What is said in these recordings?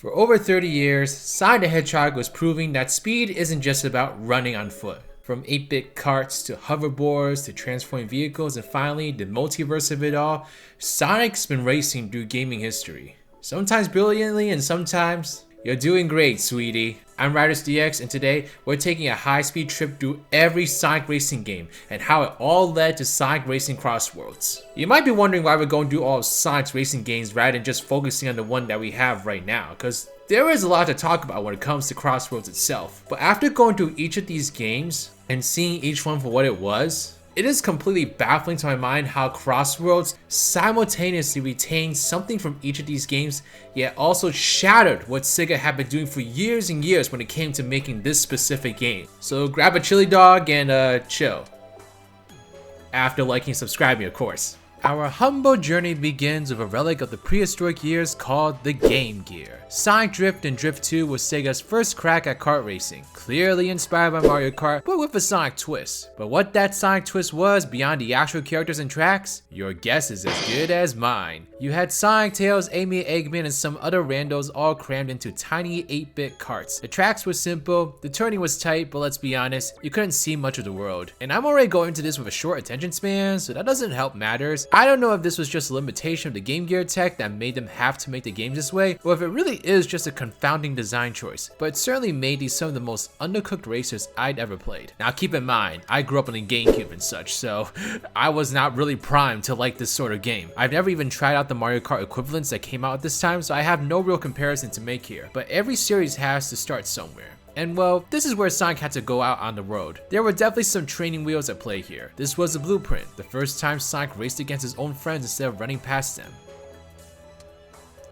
For over 30 years, Sonic the Hedgehog was proving that speed isn't just about running on foot. From 8-bit carts to hoverboards to transforming vehicles and finally the multiverse of it all, Sonic's been racing through gaming history. Sometimes brilliantly and sometimes, you're doing great, sweetie. I'm RidersDX and today we're taking a high-speed trip through every Sonic racing game and how it all led to Sonic Racing Crossworlds. You might be wondering why we're going through all of Sonic's racing games rather than just focusing on the one that we have right now, because there is a lot to talk about when it comes to Crossworlds itself. But after going through each of these games and seeing each one for what it was, it is completely baffling to my mind how Crossworlds simultaneously retained something from each of these games, yet also shattered what Sega had been doing for years and years when it came to making this specific game. So grab a chili dog and chill. After liking and subscribing, of course. Our humble journey begins with a relic of the prehistoric years called the Game Gear. Sonic Drift and Drift 2 was Sega's first crack at kart racing, clearly inspired by Mario Kart, but with a Sonic twist. But what that Sonic twist was beyond the actual characters and tracks, your guess is as good as mine. You had Sonic, Tails, Amy, Eggman, and some other randos all crammed into tiny 8-bit carts. The tracks were simple, the turning was tight, but let's be honest, you couldn't see much of the world. And I'm already going into this with a short attention span, so that doesn't help matters. I don't know if this was just a limitation of the Game Gear tech that made them have to make the games this way, or if it really is just a confounding design choice, but it certainly made these some of the most undercooked racers I'd ever played. Now keep in mind, I grew up on the GameCube and such, so I was not really primed to like this sort of game. I've never even tried out the Mario Kart equivalents that came out at this time, so I have no real comparison to make here, but every series has to start somewhere. And well, this is where Sonic had to go out on the road. There were definitely some training wheels at play here. This was the blueprint, the first time Sonic raced against his own friends instead of running past them.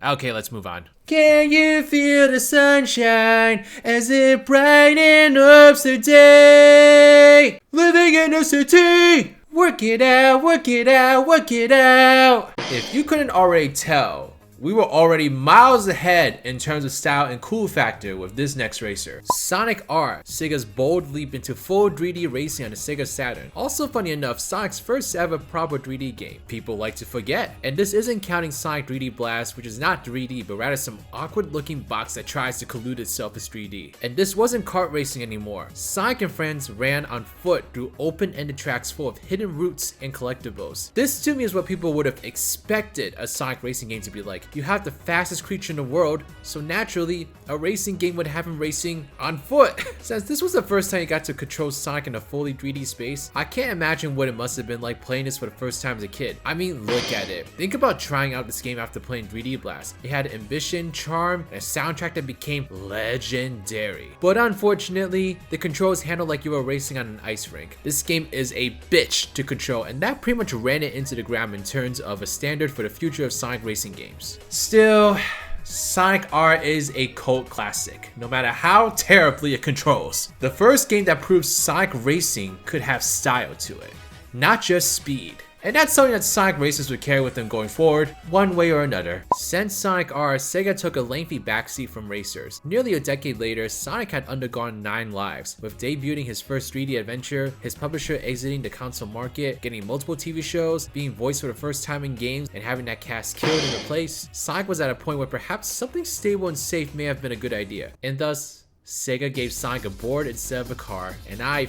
Okay, let's move on. Can you feel the sunshine as it brightens up today? Living in a city! Work it out, work it out, work it out! If you couldn't already tell, we were already miles ahead in terms of style and cool factor with this next racer. Sonic R, Sega's bold leap into full 3D racing on the Sega Saturn. Also funny enough, Sonic's first ever proper 3D game. People like to forget. And this isn't counting Sonic 3D Blast, which is not 3D, but rather some awkward looking box that tries to collude itself as 3D. And this wasn't kart racing anymore. Sonic and friends ran on foot through open-ended tracks full of hidden routes and collectibles. This to me is what people would have expected a Sonic racing game to be like. You have the fastest creature in the world, so naturally, a racing game would have him racing on foot. Since this was the first time you got to control Sonic in a fully 3D space, I can't imagine what it must have been like playing this for the first time as a kid. I mean, look at it. Think about trying out this game after playing 3D Blast. It had ambition, charm, and a soundtrack that became legendary. But unfortunately, the controls handled like you were racing on an ice rink. This game is a bitch to control, and that pretty much ran it into the ground in terms of a standard for the future of Sonic racing games. Still, Sonic R is a cult classic, no matter how terribly it controls. The first game that proved Sonic racing could have style to it, not just speed. And that's something that Sonic racers would carry with them going forward, one way or another. Since Sonic R, Sega took a lengthy backseat from racers. Nearly a decade later, Sonic had undergone 9 lives, with debuting his first 3D adventure, his publisher exiting the console market, getting multiple TV shows, being voiced for the first time in games, and having that cast killed and replaced. Sonic was at a point where perhaps something stable and safe may have been a good idea. And thus, Sega gave Sonic a board instead of a car, and I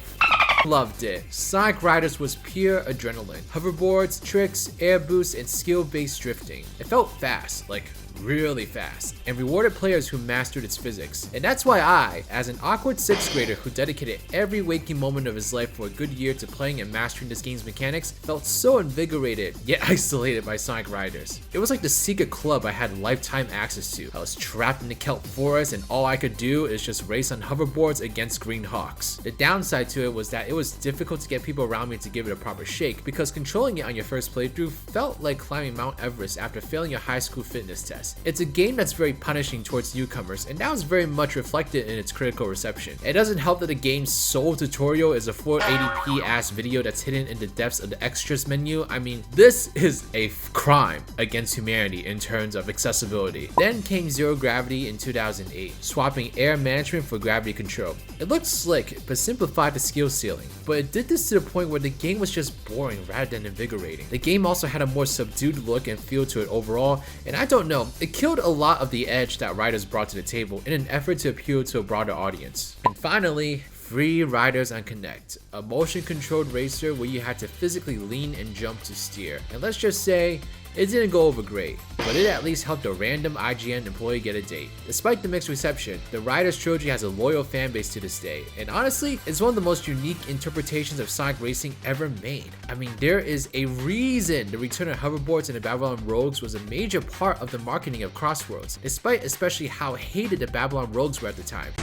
loved it. Sonic Riders was pure adrenaline. Hoverboards, tricks, air boosts, and skill-based drifting. It felt fast, like really fast, and rewarded players who mastered its physics. And that's why I, as an awkward 6th grader who dedicated every waking moment of his life for a good year to playing and mastering this game's mechanics, felt so invigorated, yet isolated by Sonic Riders. It was like the secret club I had lifetime access to. I was trapped in the kelp forest and all I could do is just race on hoverboards against green hawks. The downside to it was that it was difficult to get people around me to give it a proper shake, because controlling it on your first playthrough felt like climbing Mount Everest after failing your high school fitness test. It's a game that's very punishing towards newcomers, and that was very much reflected in its critical reception. It doesn't help that the game's sole tutorial is a 480p ass video that's hidden in the depths of the extras menu. I mean, this is a crime against humanity in terms of accessibility. Then came Zero Gravity in 2008, swapping air management for gravity control. It looked slick, but simplified the skill ceiling. But it did this to the point where the game was just boring rather than invigorating. The game also had a more subdued look and feel to it overall, and I don't know, It killed a lot of the edge that riders brought to the table in an effort to appeal to a broader audience. And finally, Free Riders on Connect, a motion-controlled racer where you had to physically lean and jump to steer. And let's just say, it didn't go over great, but it at least helped a random IGN employee get a date. Despite the mixed reception, the Riders trilogy has a loyal fanbase to this day, and honestly, it's one of the most unique interpretations of Sonic racing ever made. I mean, there is a reason the return of hoverboards and the Babylon Rogues was a major part of the marketing of Crossworlds, despite especially how hated the Babylon Rogues were at the time.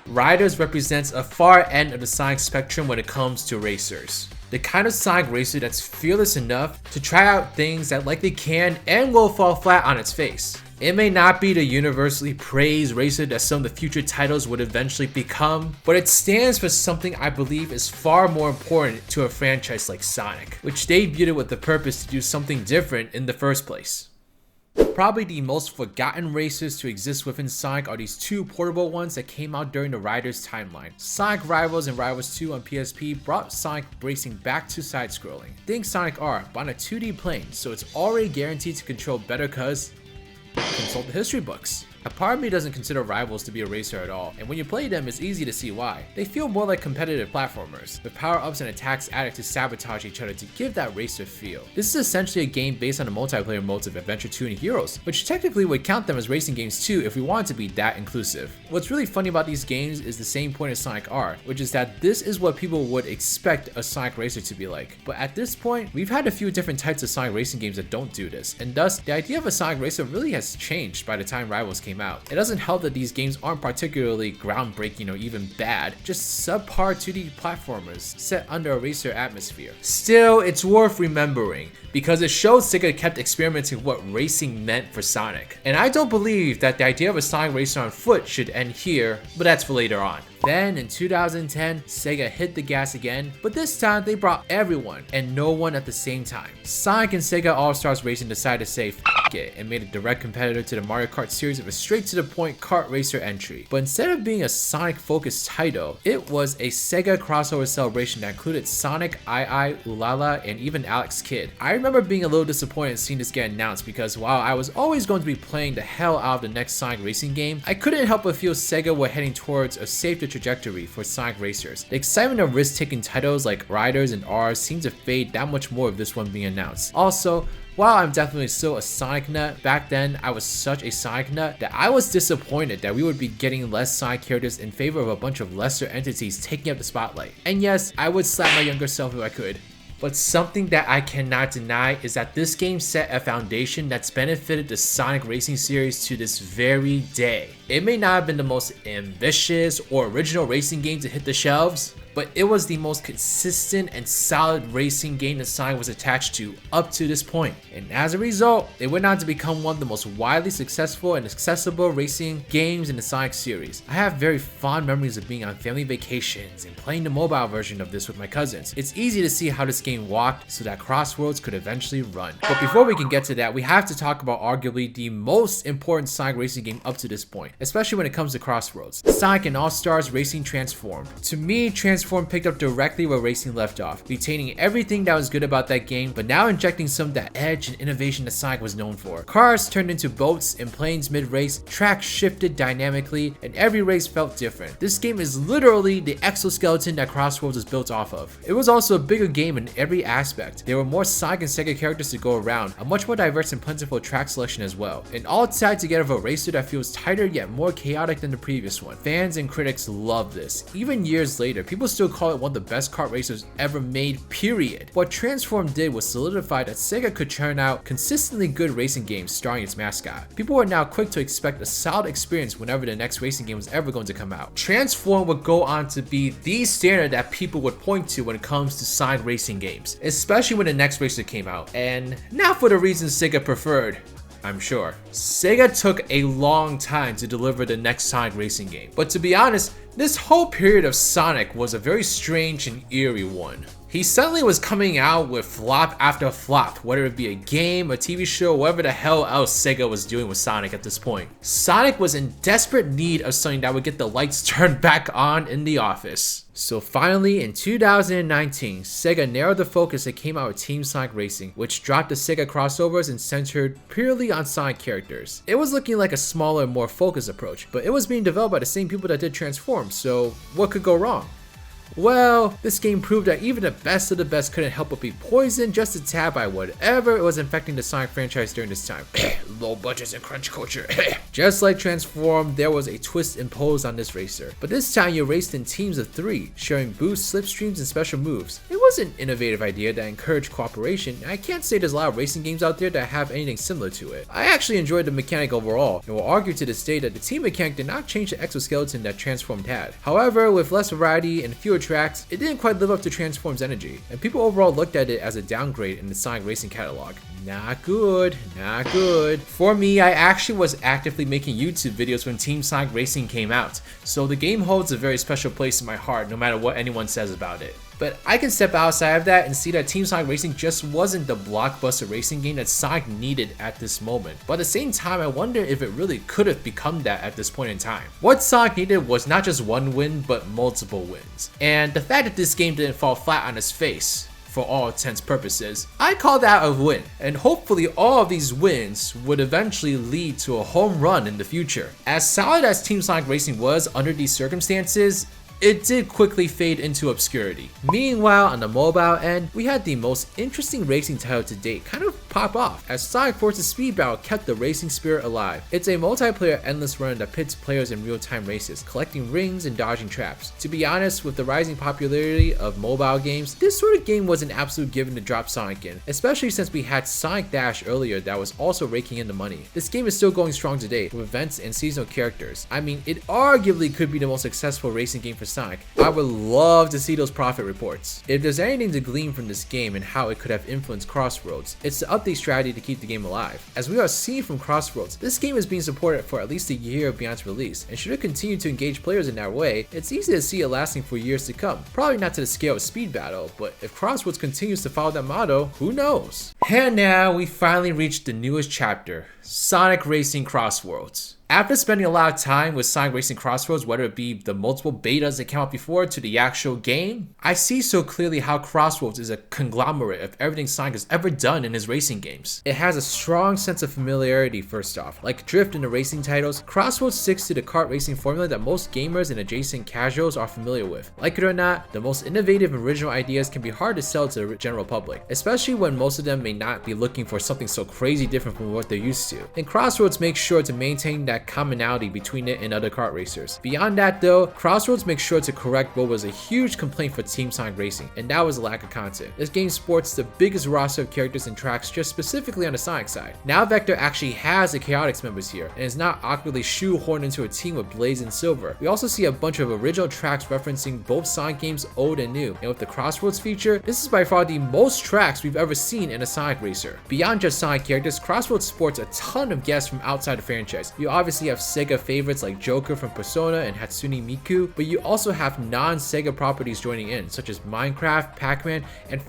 Riders represents a far end of the Sonic spectrum when it comes to racers. The kind of Sonic racer that's fearless enough to try out things that likely can and will fall flat on its face. It may not be the universally praised racer that some of the future titles would eventually become, but it stands for something I believe is far more important to a franchise like Sonic, which debuted with the purpose to do something different in the first place. Probably the most forgotten racers to exist within Sonic are these two portable ones that came out during the Riders timeline. Sonic Rivals and Rivals 2 on PSP brought Sonic racing back to side-scrolling. Think Sonic R, but on a 2D plane, so it's already guaranteed to control better cause consult the history books. A part of me doesn't consider Rivals to be a racer at all, and when you play them, it's easy to see why. They feel more like competitive platformers, with power-ups and attacks added to sabotage each other to give that racer feel. This is essentially a game based on the multiplayer modes of Adventure 2 and Heroes, which technically would count them as racing games too if we wanted to be that inclusive. What's really funny about these games is the same point as Sonic R, which is that this is what people would expect a Sonic racer to be like. But at this point, we've had a few different types of Sonic racing games that don't do this, and thus, the idea of a Sonic racer really has changed by the time Rivals came out. It doesn't help that these games aren't particularly groundbreaking or even bad, just subpar 2D platformers set under a racer atmosphere. Still, it's worth remembering, because it shows Sega kept experimenting with what racing meant for Sonic. And I don't believe that the idea of a Sonic racer on foot should end here, but that's for later on. Then in 2010, Sega hit the gas again, but this time they brought everyone and no one at the same time. Sonic and Sega All-Stars Racing decided to say f it and made a direct competitor to the Mario Kart series with a straight to the point kart racer entry. But instead of being a Sonic focused title, it was a Sega crossover celebration that included Sonic, Ulala, and even Alex Kidd. I remember being a little disappointed seeing this get announced because while I was always going to be playing the hell out of the next Sonic racing game, I couldn't help but feel Sega were heading towards a safer trajectory for Sonic racers. The excitement of risk-taking titles like Riders and R's seemed to fade that much more of this one being announced. Also, while I'm definitely still a Sonic nut, back then I was such a Sonic nut that I was disappointed that we would be getting less Sonic characters in favor of a bunch of lesser entities taking up the spotlight. And yes, I would slap my younger self if I could. But something that I cannot deny is that this game set a foundation that's benefited the Sonic Racing series to this very day. It may not have been the most ambitious or original racing game to hit the shelves, but it was the most consistent and solid racing game that Sonic was attached to up to this point. And as a result, it went on to become one of the most widely successful and accessible racing games in the Sonic series. I have very fond memories of being on family vacations and playing the mobile version of this with my cousins. It's easy to see how this game walked so that Crossworlds could eventually run. But before we can get to that, we have to talk about arguably the most important Sonic racing game up to this point, especially when it comes to Crossworlds. Sonic and All-Stars Racing Transformed. To me, Transformed picked up directly where Racing left off, retaining everything that was good about that game, but now injecting some of that edge and innovation that Sonic was known for. Cars turned into boats and planes mid-race, tracks shifted dynamically, and every race felt different. This game is literally the exoskeleton that Crossworlds was built off of. It was also a bigger game in every aspect. There were more Sonic and Sega characters to go around, a much more diverse and plentiful track selection as well, and all tied together with a racer that feels tighter yet more chaotic than the previous one. Fans and critics love this. Even years later, people still call it one of the best kart racers ever made, period. What Transform did was solidify that Sega could churn out consistently good racing games starring its mascot. People were now quick to expect a solid experience whenever the next racing game was ever going to come out. Transform would go on to be the standard that people would point to when it comes to Sonic racing games, especially when the next racer came out, and not for the reasons Sega preferred, I'm sure. Sega took a long time to deliver the next Sonic racing game, but to be honest, this whole period of Sonic was a very strange and eerie one. He He suddenly was coming out with flop after flop, whether it be a game, a TV show, whatever the hell else Sega was doing with Sonic at this point. Sonic was in desperate need of something that would get the lights turned back on in the office. So finally, in 2019, Sega narrowed the focus and came out with Team Sonic Racing, which dropped the Sega crossovers and centered purely on Sonic characters. It was looking like a smaller, more focused approach, but it was being developed by the same people that did Transform, so what could go wrong? Well, this game proved that even the best of the best couldn't help but be poisoned just a tad by whatever it was infecting the Sonic franchise during this time. Low budgets and crunch culture. Just like Transform, there was a twist imposed on this racer, but this time you raced in teams of 3, sharing boosts, slipstreams, and special moves. It was an innovative idea that encouraged cooperation, and I can't say there's a lot of racing games out there that have anything similar to it. I actually enjoyed the mechanic overall, and will argue to this day that the team mechanic did not change the exoskeleton that Transformed had. However, with less variety and fewer tracks, it didn't quite live up to Transform's energy, and people overall looked at it as a downgrade in the Sonic Racing catalog. Not good, not good. For me, I actually was actively making YouTube videos when Team Sonic Racing came out, so the game holds a very special place in my heart no matter what anyone says about it. But I can step outside of that and see that Team Sonic Racing just wasn't the blockbuster racing game that Sonic needed at this moment. But at the same time, I wonder if it really could have become that at this point in time. What Sonic needed was not just one win, but multiple wins. And the fact that this game didn't fall flat on its face, for all intents and purposes, I call that a win, and hopefully all of these wins would eventually lead to a home run in the future. As solid as Team Sonic Racing was under these circumstances, it did quickly fade into obscurity. Meanwhile, on the mobile end, we had the most interesting racing title to date kind of pop off, as Sonic Forces Speed Battle kept the racing spirit alive. It's a multiplayer endless run that pits players in real-time races, collecting rings and dodging traps. To be honest, with the rising popularity of mobile games, this sort of game was an absolute given to drop Sonic in, especially since we had Sonic Dash earlier that was also raking in the money. This game is still going strong today, with events and seasonal characters. I mean, it arguably could be the most successful racing game for Sonic. I would love to see those profit reports. If there's anything to glean from this game and how it could have influenced Crossworlds, it's the update strategy to keep the game alive. As we are seeing from Crossworlds, this game is being supported for at least a year beyond its release, and should it continue to engage players in that way, it's easy to see it lasting for years to come. Probably not to the scale of Speed Battle, but if Crossworlds continues to follow that motto, who knows? And now we finally reached the newest chapter, Sonic Racing Crossworlds. After spending a lot of time with Sonic Racing Crossworlds, whether it be the multiple betas that came out before to the actual game, I see so clearly how Crossworlds is a conglomerate of everything Sonic has ever done in his racing games. It has a strong sense of familiarity first off. Like Drift in the racing titles, Crossworlds sticks to the kart racing formula that most gamers and adjacent casuals are familiar with. Like it or not, the most innovative and original ideas can be hard to sell to the general public, especially when most of them may not be looking for something so crazy different from what they're used to. And Crossworlds makes sure to maintain that commonality between it and other kart racers. Beyond that though, Crossworlds makes sure to correct what was a huge complaint for Team Sonic Racing, and that was the lack of content. This game sports the biggest roster of characters and tracks just specifically on the Sonic side. Now Vector actually has the Chaotix members here, and is not awkwardly shoehorned into a team with Blaze and Silver. We also see a bunch of original tracks referencing both Sonic games old and new, and with the Crossworlds feature, this is by far the most tracks we've ever seen in a Sonic racer. Beyond just Sonic characters, Crossworlds sports a ton of guests from outside the franchise. You obviously have Sega favorites like Joker from Persona and Hatsune Miku, but you also have non-Sega properties joining in, such as Minecraft, Pac-Man, and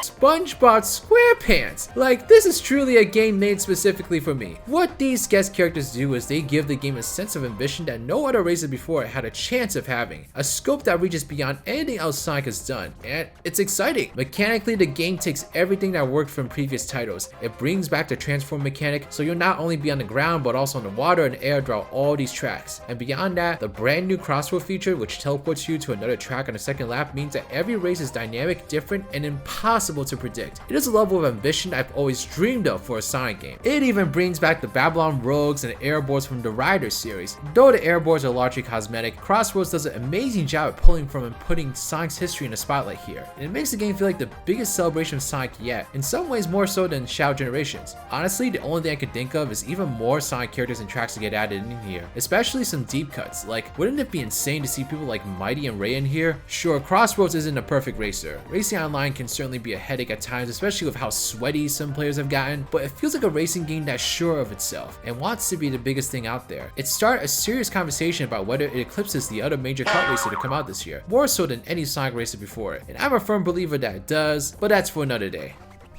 SpongeBob SquarePants. Like, this is truly a game made specifically for me. What these guest characters do is they give the game a sense of ambition that no other racer before it had a chance of having. A scope that reaches beyond anything else Sonic has done, and it's exciting. Mechanically, the game takes everything that worked from previous titles. It brings back the transform mechanic, so you'll not only be on the ground, but also on the water and air throughout all these tracks. And beyond that, the brand new crossword feature, which teleports you to another track on the second lap, means that every race is dynamic, different, and impossible to predict. It is a level of ambition I've always dreamed of for a Sonic game. It even brings back the Babylon Rogues and the airboards from the Riders series. Though the airboards are largely cosmetic, Crossworlds does an amazing job at pulling from and putting Sonic's history in the spotlight here. And it makes the game feel like the biggest celebration of Sonic yet, in some ways more so than Shadow Generations. Honestly, the only thing I could think of is even more Sonic characters and tracks to get added in here, especially some deep cuts. Like, wouldn't it be insane to see people like Mighty and Ray in here? Sure, Crossworlds isn't a perfect racer. Racing Online can certainly be a headache at times, especially with how sweaty some players have gotten, but it feels like a racing game that's sure of itself and wants to be the biggest thing out there. It started a serious conversation about whether it eclipses the other major kart racer to come out this year, more so than any Sonic racer before it, and I'm a firm believer that it does, but that's for another day.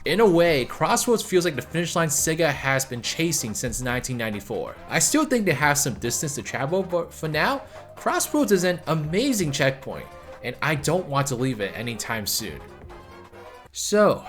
In a way, Crossworlds feels like the finish line Sega has been chasing since 1994. I still think they have some distance to travel, but for now, Crossworlds is an amazing checkpoint, and I don't want to leave it anytime soon. So,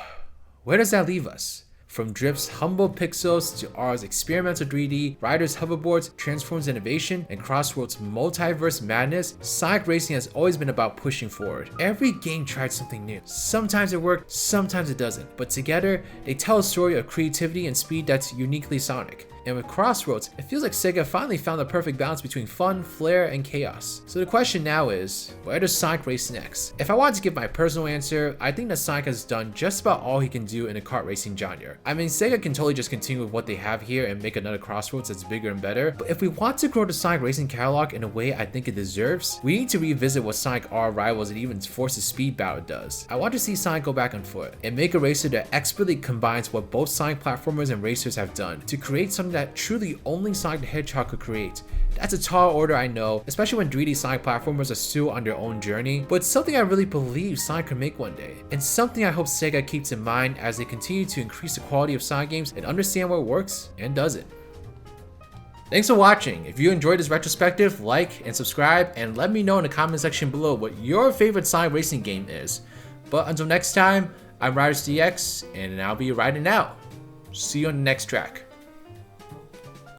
where does that leave us? From Drift's humble pixels to R's experimental 3D, Riders hoverboards, Transforms innovation, and Crossworld's multiverse madness, Sonic Racing has always been about pushing forward. Every game tried something new. Sometimes it worked, sometimes it doesn't, but together, they tell a story of creativity and speed that's uniquely Sonic. And with Crossworlds, it feels like Sega finally found the perfect balance between fun, flair, and chaos. So the question now is, where does Sonic race next? If I wanted to give my personal answer, I think that Sonic has done just about all he can do in the kart racing genre. I mean, Sega can totally just continue with what they have here and make another Crossworlds that's bigger and better, but if we want to grow the Sonic racing catalog in a way I think it deserves, we need to revisit what Sonic R Rivals and even Force's Speed Battle does. I want to see Sonic go back on foot and make a racer that expertly combines what both Sonic platformers and racers have done to create something that truly only Sonic the Hedgehog could create. That's a tall order, I know, especially when 3D Sonic platformers are still on their own journey, but it's something I really believe Sonic could make one day, and something I hope Sega keeps in mind as they continue to increase the quality of Sonic games and understand what works and doesn't. Thanks for watching. If you enjoyed this retrospective, like and subscribe, and let me know in the comment section below what your favorite Sonic racing game is. But until next time, I'm RidersDX, and I'll be riding out. See you on the next track.